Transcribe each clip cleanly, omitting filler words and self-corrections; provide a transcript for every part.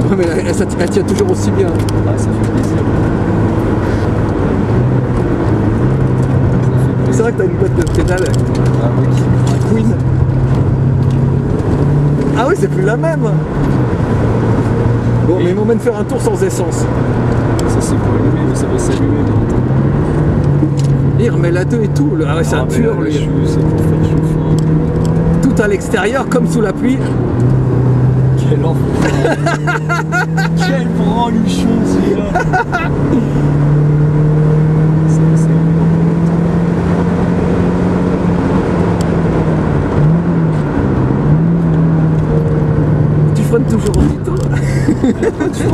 Ouais, mais elle tient toujours aussi bien. Ouais, ça fait plaisir. C'est vrai que t'as une boîte de pédale. Ah oui. Queen. Ah oui, c'est plus la même. Bon, mais il m'emmène faire un tour sans essence. Ça c'est pour allumer, mais ça va s'allumer. Il remet la 2 et tout. Ah ouais, c'est un tueur, lui. C'est pour faire chauffer un peu. Tout à l'extérieur, comme sous la pluie. Quel enfer. Quel branluchon celui-là. Tu freines toujours aussitôt.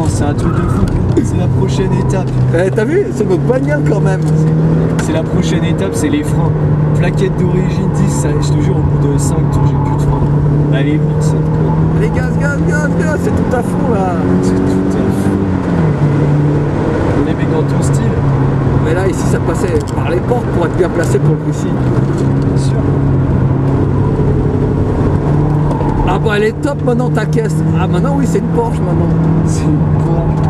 C'est un truc de fou. C'est la prochaine étape. T'as vu? C'est notre bagnole quand même. C'est la prochaine étape, c'est les freins. Plaquette d'origine 10, ça, je te jure, au bout de 5 tours, j'ai plus de freins. Allez, vite, cette conne. Allez, gaz, c'est tout à fond là. C'est tout à fond. On est dans ton style. Mais là, ici, ça passait par les portes pour être bien placé pour le coup-ci. Bien sûr. Ah bah, elle est top maintenant ta caisse. Ah, maintenant, oui, c'est une Porsche maintenant. C'est une Porsche.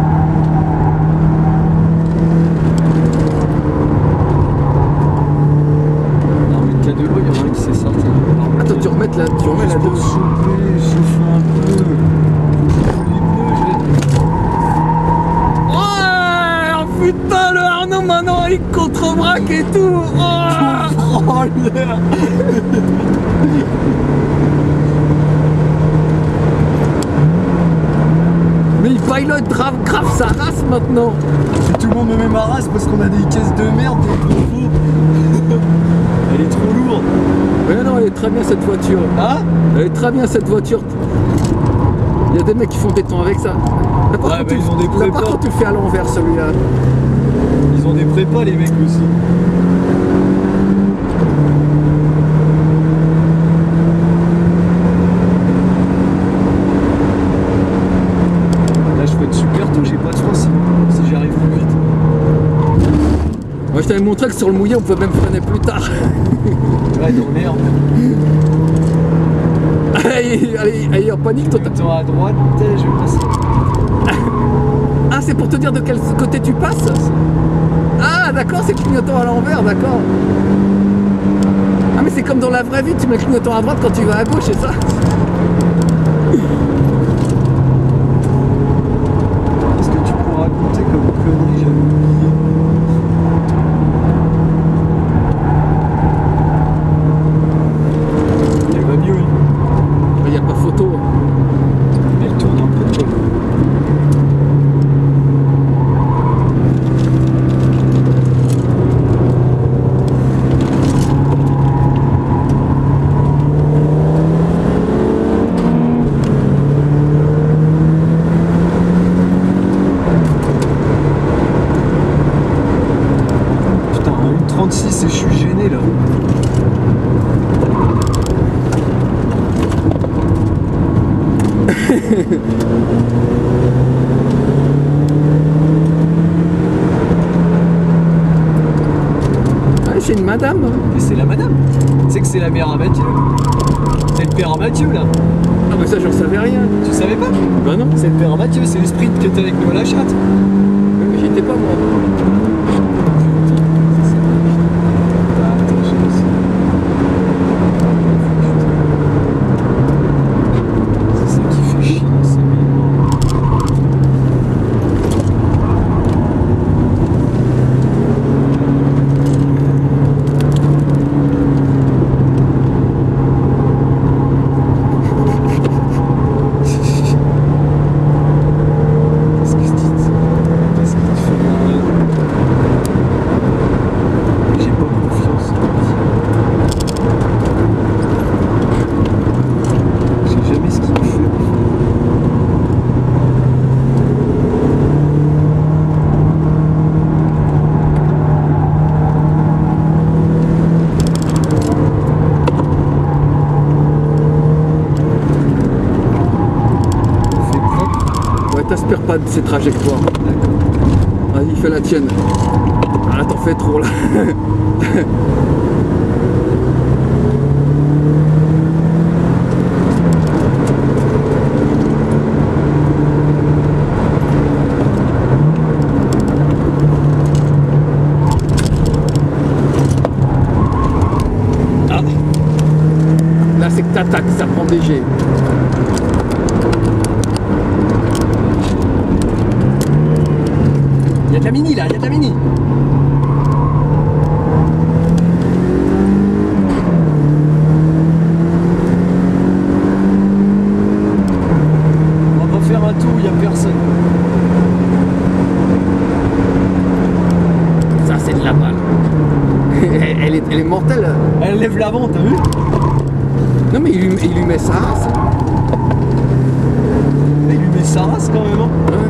Attends, tu remets la 2. Chauffer un peu. Ouais, oh putain, le Arnaud maintenant il contre-braque et tout. Oh, mais il pilote grave sa race maintenant. Et tout le monde me met ma race parce qu'on a des caisses de merde, des propos. Elle est trop lourde. Mais non, elle est très bien cette voiture. Hein? Elle est très bien cette voiture. Il y a des mecs qui font des temps avec ça. Là, par contre, ils ont des prépas. par contre, tu le fais à l'envers celui-là. Ils ont des prépas les mecs aussi. Là je peux être super tôt, j'ai pas de frein si j'arrive plus vite. Moi je t'avais montré que sur le mouillé on pouvait même freiner plus tard. Ouais, dans l'herbe. Allez, en panique toi. Attends, à droite, je vais passer. Ah, c'est pour te dire de quel côté tu passes? Ah d'accord, c'est le clignotant à l'envers, d'accord. Ah mais c'est comme dans la vraie vie, tu mets le clignotant à droite quand tu vas à gauche, c'est ça? Qu'est-ce que tu pourras raconter comme connerie, j'avais oublié. Elle va mieux, Il n'y a pas photo. elle tourne un peu quoi. Putain, 1,36 et je suis gêné là. Ah, c'est une madame. Mais c'est la madame. Tu sais que c'est la mère à Mathieu. C'est le père à Mathieu là. Ah mais ça j'en savais rien. Tu savais pas? Bah non, C'est le père à Mathieu, c'est le sprint qui était avec nous à la chatte. mais j'y étais pas moi. C'est ça qui fait chier, c'est mignon. Qu'est-ce que tu dis? Qu'est-ce que tu fais là? J'ai pas confiance en lui. Je sais jamais ce qu'il me fait. Fais propre. Ouais, t'aspires pas de ces trajectoires. D'accord. Vas-y, fais la tienne. Ah, t'en fais trop là. obligé. Il y a de la mini là, il y a de la mini. On va pas faire un tour où il n'y a personne. Ça, c'est de la balle. Elle est mortelle. Elle lève l'avant, t'as vu? Non, mais il lui met sa race. Il lui met sa race quand même. Hein. Ouais.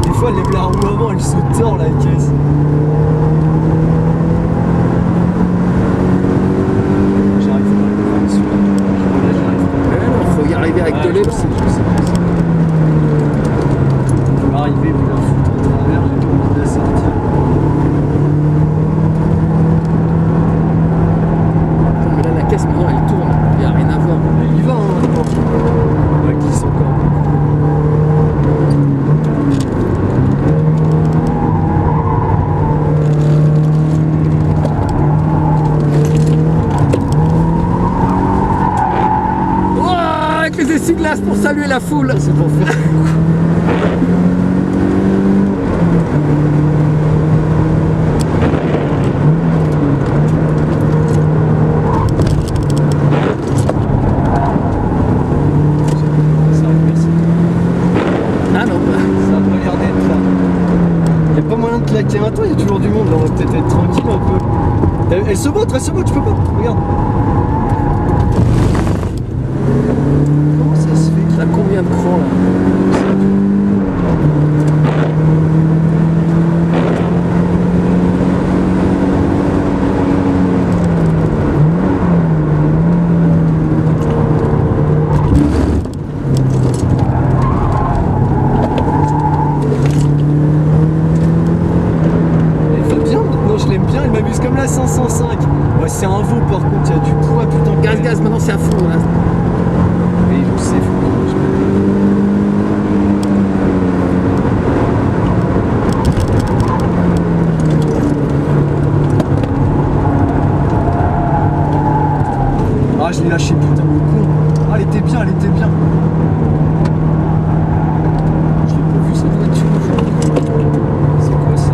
Des fois, elle lève la roue avant, elle se tord la caisse. J'arrive pas à le faire dessus. Là, j'arrive pas. Ouais, non, faut y arriver avec de Je l'élan. sais. Je vais arriver, puis la foutre en travers, j'ai pas envie de la sortir. Mais là, la caisse, maintenant, elle tourne. Il n'y a rien à voir. Elle y va, hein, je pense. Elle glisse encore. Oh, avec les essuie-glaces pour saluer la foule. C'est pour faire. Ah non, Ça a pas l'air d'être là. Il a pas moyen de claquer un toit, il y a toujours du monde, là on va peut-être être tranquille un peu. Elle se botte, tu peux pas, regarde. Comment ça se fait t'as combien de crans là? Elle va bien maintenant, je l'aime bien, elle m'amuse comme la 505. Ouais, c'est un veau par contre, il y a du poids, putain. Gaz, gaz, maintenant c'est à fond là. Oui, je sais, faut que je Ah, je l'ai lâché, putain, le con. Ah, elle était bien, elle était bien. Je l'ai pas vu cette voiture. C'est quoi ça?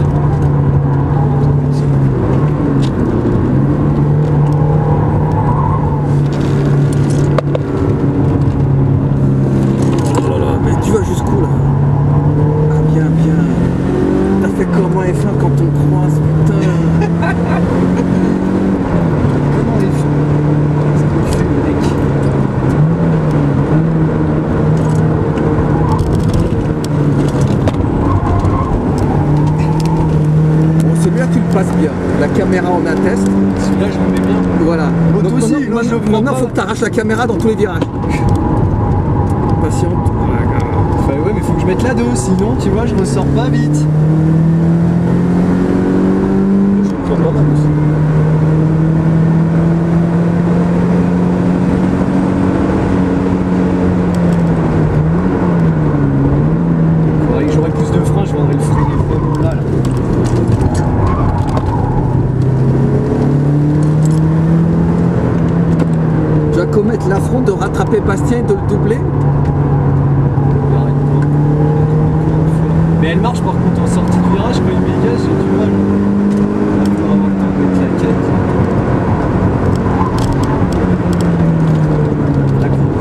Oh là là, mais tu vas jusqu'où là? Ah bien, bien. T'as fait comment F1 quand on croise, putain? Comment les filles? Qu'est-ce qu'il fait le mec? Bon, celui-là tu le passes bien. La caméra en atteste. Celui-là, je me mets bien. Voilà. Moto Donc, aussi, maintenant, moi, je le prends maintenant, pas. faut que tu arraches la caméra dans tous les virages. Patiente. Enfin, ouais, mais faut que je mette la 2, sinon, tu vois, je ressors pas vite. Je le prends pas mal aussi. Faudrait que j'aurais plus de frein, je vendrais le freiner vraiment là. Tu vas commettre l'affront de rattraper Bastien et de le doubler. Mais elle marche par contre en sortie de virage, quand il dégage, j'ai du mal. Il faut avoir le temps de mettre la quête. La croûte,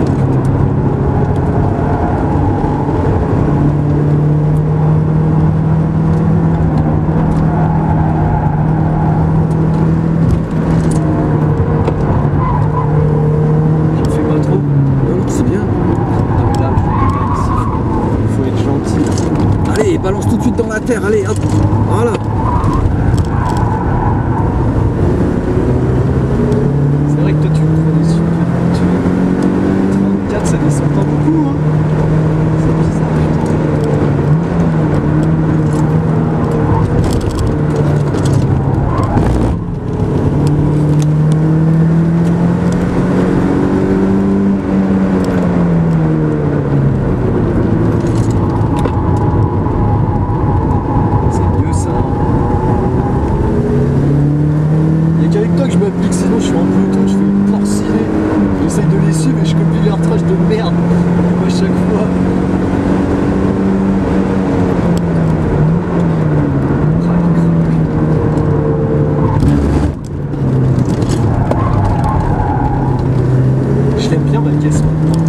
j'en fais pas trop. Non, non, c'est bien. Non mais là, il faut être gentil. Allez, balance tout de suite dans la terre, allez, hop. Voilà. C'est vrai que toi tu me prenais sur 34, ça descend pas beaucoup, hein. C'est bizarre, c'est mieux ça. Il y a qu'avec toi que je m'applique, sinon je suis en peloton, je fais de merde. Moi, chaque fois. Je l'aime bien ma caisse maintenant.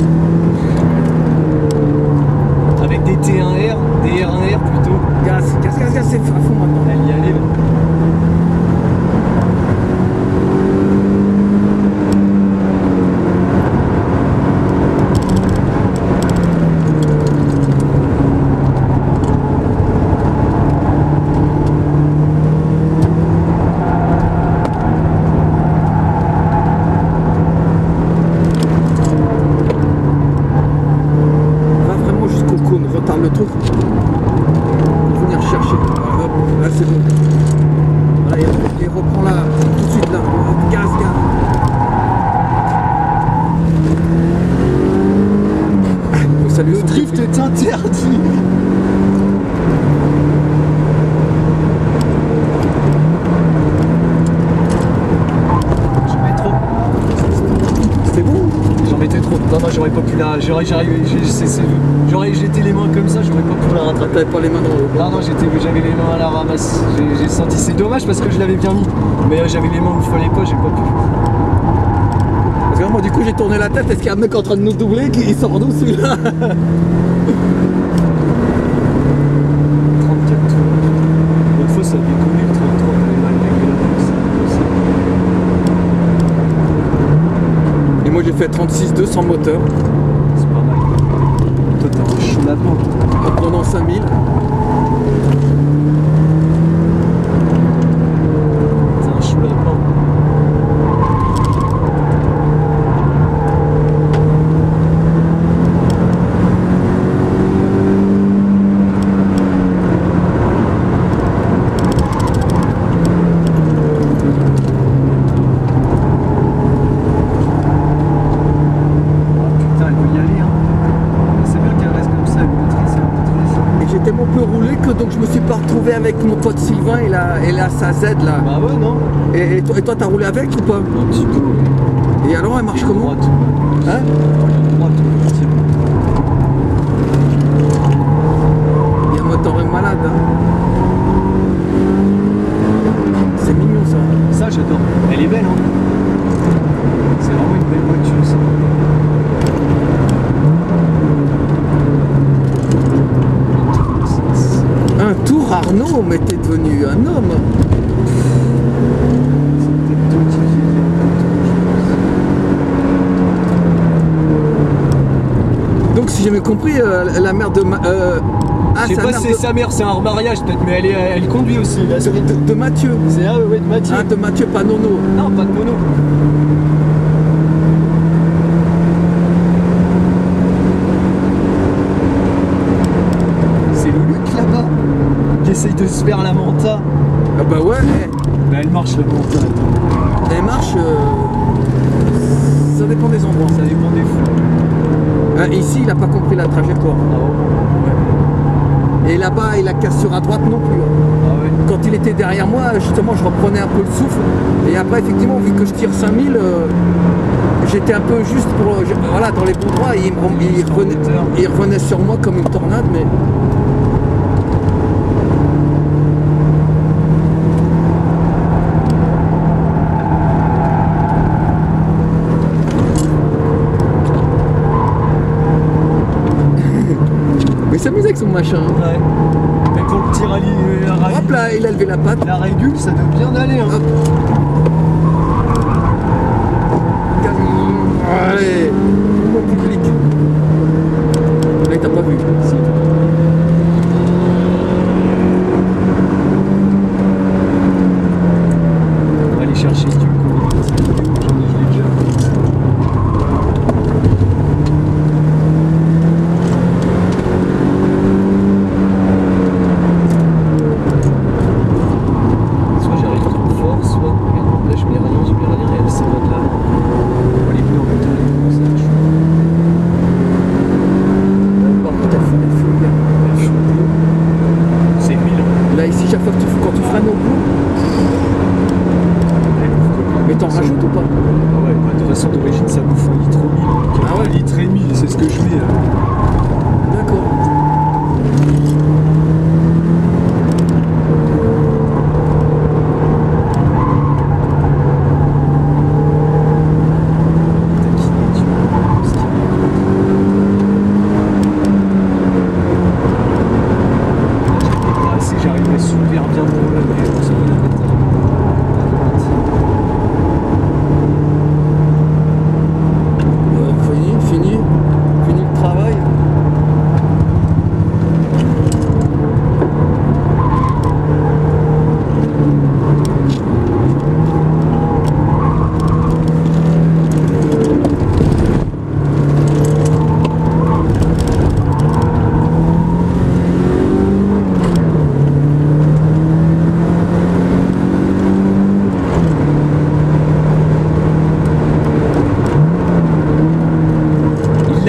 Avec des T1R, des R1R plutôt. Gaz, c'est à fond maintenant. Elle y allait là. Va vraiment jusqu'au cône, retarde le truc. Venir chercher. Voilà, hop, là c'est bon. Voilà, et reprend là, tout de suite là. Hop, gaz. Faut saluer Le son drift public. est interdit. J'en mets trop. C'était bon. J'en mettais trop. Non, j'aurais pas pu la. J'étais les mains comme ça, j'aurais pas pu la rattraper. T'avais pas les mains dans le. Non, j'avais les mains à la ramasse. J'ai senti. C'est dommage parce que je l'avais bien mis. Mais j'avais les mains où il fallait pas, j'ai pas pu. Parce que moi du coup j'ai tourné la tête, est-ce qu'il y a un mec en train de nous doubler qui sort d'où celui-là? 34 tours. L'autre fois, ça a déconné le 33, t'avais mal réglé la boxe. Et moi j'ai fait 36,2 sans moteur C'est pas mal. Toi, t'as un chaud lapin. en prenant 5000. T'as un chaud lapin. Putain, elle peut y aller, hein. C'est bien qu'elle reste comme ça, elle maîtrise. Et j'ai tellement peu roulé que donc je me suis pas retrouvé avec mon pote Sylvain et la sa Z là. Bah ouais, non. Et toi t'as roulé avec ou pas? Un petit peu. Et alors elle marche comment? Droite. Hein? Droite, tiens. Il y a un moteur malade hein. C'est mignon ça. Ça, j'adore. Elle est belle, hein. C'est vraiment une belle voiture, ça. Un tour Arnaud, mais t'es devenu un homme. C'est peut-être toi qui vieillis un peu trop, Donc si j'ai bien compris, la mère de je sais c'est la pas mère si c'est sa mère, c'est un mariage peut-être, mais elle conduit aussi. Là, de Mathieu. c'est ouais, de Mathieu. Ah, de Mathieu, pas Nono. Non, pas de mono. C'est le Luc là-bas qui essaye de se faire la manta. Ah bah ouais, Mais elle marche la manta. elle marche. Ça dépend des endroits. Ça dépend des fois. Ici, il a pas compris la trajectoire. Ah ouais. Et là-bas, il a casse sur à droite non plus. Ah ouais. Quand il était derrière moi, justement, je reprenais un peu le souffle. Et après, effectivement, vu que je tire 5000, j'étais un peu juste voilà, dans les bons droits. Et il revenait sur moi comme une tornade, mais. Mais il s'amuse avec son machin. Ouais. Mais pour le petit rallye, Hop là, il a levé la patte. la régule, ça doit bien aller. Hein. Hop. Allez, mon public. Là, il t'a pas vu. Si. On va aller chercher du coup. Je l'ai déjà. Soit j'arrive trop fort, soit. Regarde, là je mets rien, et elle s'en va de là. On va les pneus en métal, comme ça. ce que je mets là. D'accord. J'arriverais super bien pour la mais on s'en va la mettre. Fini le travail.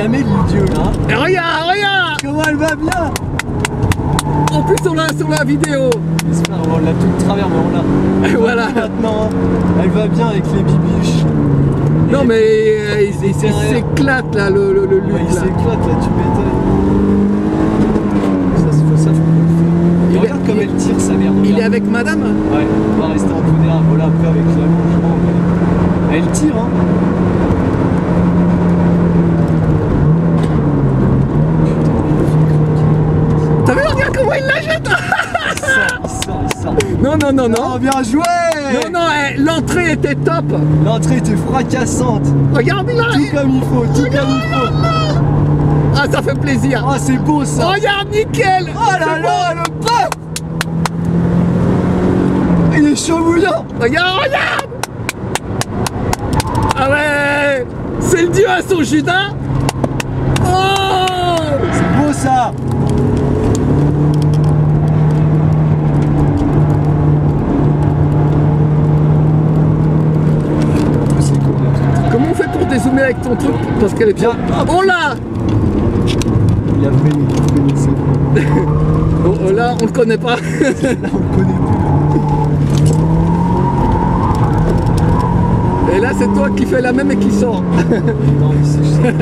L'idiot là. Et regarde Comment elle va bien. En plus on l'a sur la vidéo. J'espère on l'a tout de travers mais on l'a. Et voilà. Maintenant, hein. Elle va bien avec les bibiches. Non mais il s'éclate là le Luc Ouais, il là. s'éclate là, tu m'étonnes. Ça faut qu'on le fasse. Et regarde comme elle tire sa merde. Il est avec madame? Ouais, on va rester en fédéral. Voilà, après avec l'allongement. Elle tire hein. T'as vu, regarde comment il la jette. Il sort. Non. Oh, bien joué. Non, l'entrée était top. L'entrée était fracassante. Regarde là. Tout comme il faut, tout comme il faut. Ah, ça fait plaisir. Oh, c'est beau ça. Regarde, nickel. Oh là là, le bœuf. Il est chaud bouillant. Regarde. Ah ouais. C'est le dieu à son Judas. Oh. C'est beau ça. Comment on fait pour dézoomer avec ton truc? Parce qu'elle est bien. Oh là. Il a connaissé. Oh là, on le connaît pas. Là, on le connaît plus. Et là, c'est toi qui fais la même et qui sort. Non, ici, je sais.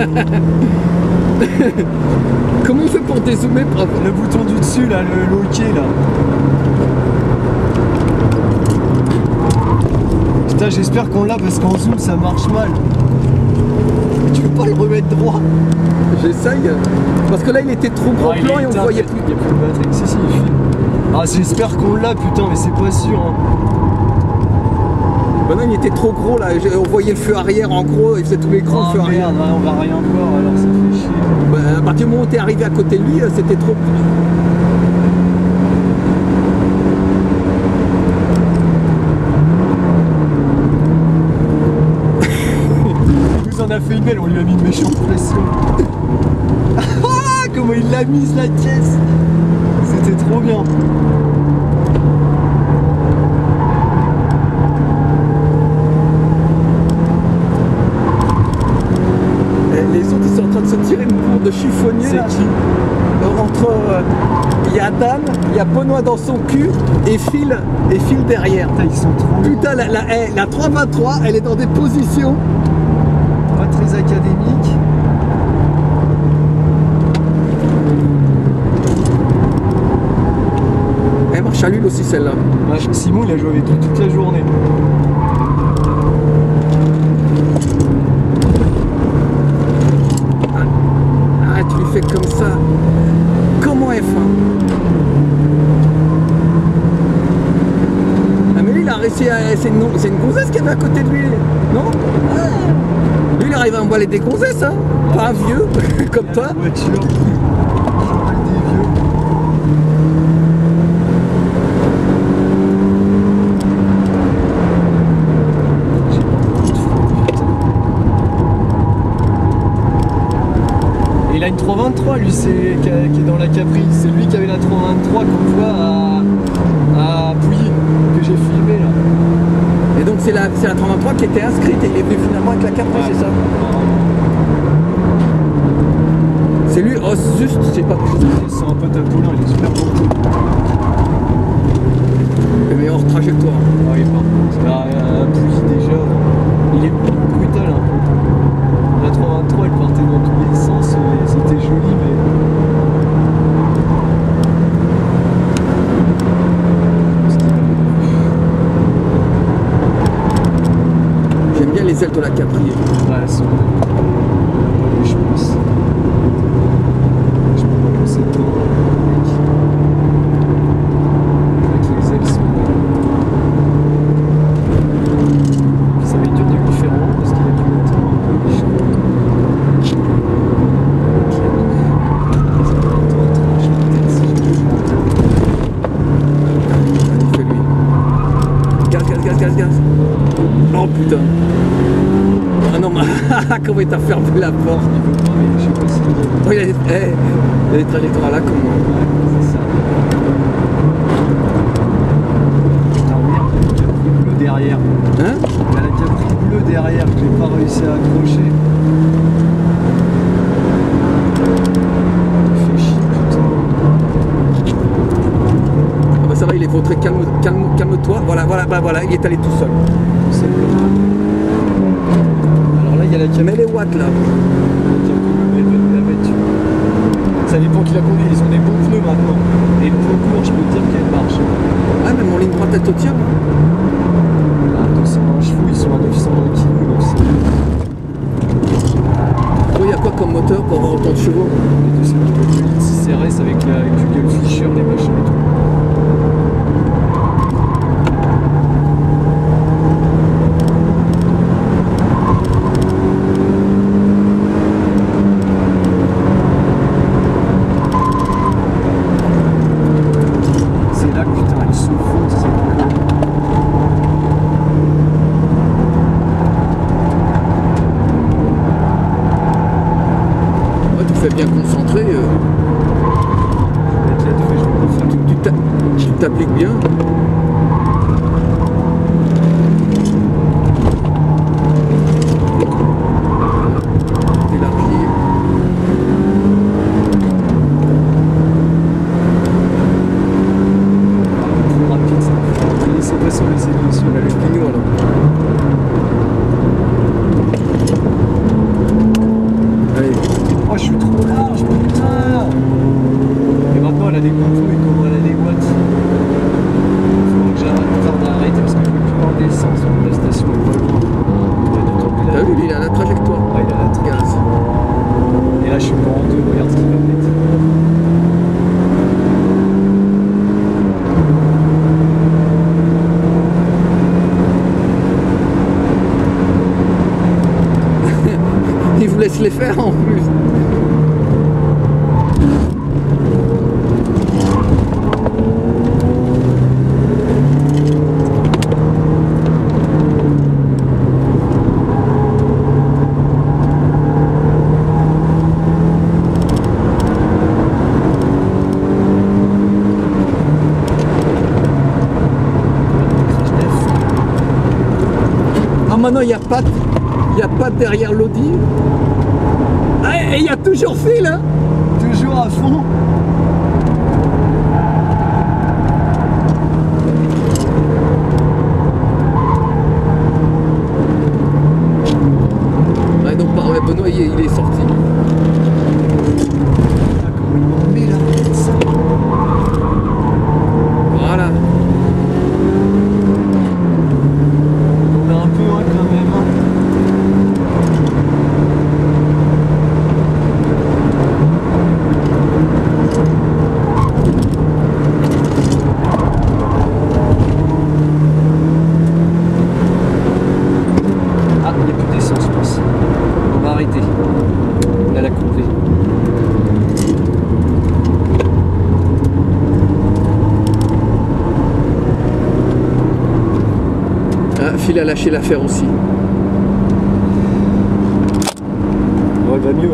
Comment on fait pour dézoomer? Le bouton du dessus, là, le hockey, là. Putain, j'espère qu'on l'a parce qu'en zoom, ça marche mal. Tu veux pas le remettre droit? J'essaye. Parce que là, il était trop gros plan et on ne voyait plus. Il n'y a plus de batterie. Si, il filme. Ah, j'espère qu'on l'a, putain, mais c'est pas sûr. Hein. Bah non, il était trop gros là. On voyait le feu arrière en gros, il faisait tout l'écran, Oh le feu arrière. merde, on va rien voir alors ça fait chier. Bah, à partir du moment où t'es arrivé à côté de lui, c'était trop. Il nous en a fait une belle, on lui a mis une méchante pression. Ah, comment il l'a mise la caisse. C'était trop bien. Les autres ils sont en train de se tirer une bourre de chiffonnier C'est là. qui? Entre il y a Dan, il y a Benoît dans son cul et Phil derrière. Putain, ils sont trop. Putain, la 323, elle est dans des positions. Pas très académique. Elle marche à l'huile aussi celle-là. Ouais, Simon il a joué avec lui toute la journée. Ah, tu lui fais comme ça. Comment F1? Ah mais lui il a réussi à... C'est une gonzesse qui avait à côté de lui, non? Ah. Lui il arrive à emballer des gonzesses, hein? Pas un vieux, comme toi. La voiture. Mal des vieux. Il a une 323 lui, qui est dans la Capri. C'est lui qui avait la 323 qu'on voit à Pouilly, que j'ai filmé là. Et donc c'est la 323 qui était inscrite et il est venu finalement avec la Capri, c'est ça? C'est lui, oh juste, c'est pas... C'est un pote à Paulin, il est super bon. Le meilleur trajectoire. Oui, par contre, à Pouilly déjà, il est brutal un peu. La 323 elle partait dans tous les sens. putain. Ah non, mais comment il t'a fermé la porte? Non, mais je sais pas si. Oh, il a des trajectoires là, comment? Ouais, c'est ça. Putain, merde, il y a le capri bleu derrière. Hein? Il y a la capri bleu derrière que j'ai pas réussi à accrocher. Il fait chier, putain. Ah bah ça va, il est vautré, calme-toi. Voilà, il est allé tout seul. C'est bon. Alors là, il y a la capri. Mais les watts là. Ça dépend qui la conduit, ils ont des bons pneus maintenant. Et le pneu court, je peux te dire qu'elle marche. Ouais, mais mon ligne droite elle te tient. À 220 chevaux, ils sont à 920 kg. Il y a quoi comme moteur pour avoir autant de chevaux? Les 6 RS avec du gueule Fischer, les machins et tout. Bien concentré, tu t'appliques bien. T'élargis. Trop rapide ça. C'est pas sur les aiguilles, sur Le pignon alors. Allez. Oh, je suis trop large, putain! Et maintenant, elle a des contours et comment elle a des watts. Faut que j'arrête d'arrêter parce que je veux plus avoir d'essence. La station est pas loin. T'as vu, lui, il a la trajectoire. Ah, il a la Regarde. trace. Et là, je suis encore en deux, regarde ce qu'il va mettre. Il vous laisse les faire en plus. Ah maintenant il n'y a pas derrière l'Audi. Ah, et il y a toujours fil hein. Toujours à fond. Ouais, donc par Benoît il est sorti. Mais là, ça. Voilà. On a un peu hein, quand même. Hein. Ah, il n'y a plus d'essence, je pense. On va arrêter. Là, la couplée. Ah, Phil a lâché l'affaire aussi. Ouais, va mieux. Hein.